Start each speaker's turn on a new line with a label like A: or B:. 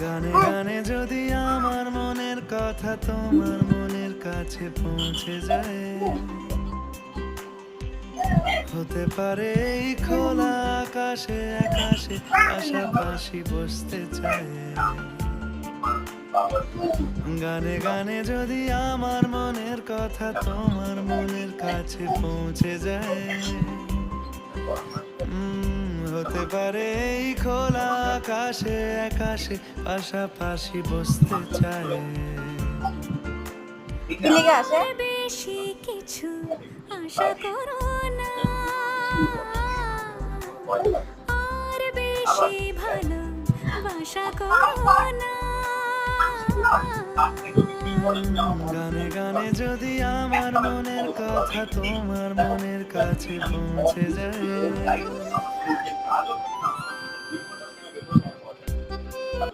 A: গানে গানে যদি আমার মনের কথা তোমার মনের কাছে পৌঁছে যায়, হতে পারে এই খোলা আকাশে আকাশে পাশাপাশি বসতে চায়। গানে গানে যদি আমার মনের কথা তোমার মনের কাছে পৌঁছে যায়, হতে পারে এই খোলা আকাশে আকাশে পাশাপাশি বসতে চায়।
B: বেশি কিছু আশা করো না, আর বেশি ভালোবাসা করো না।
A: গানে গানে যদি আমার মনের কথা তোমার মনের কাছে পৌঁছে যায়,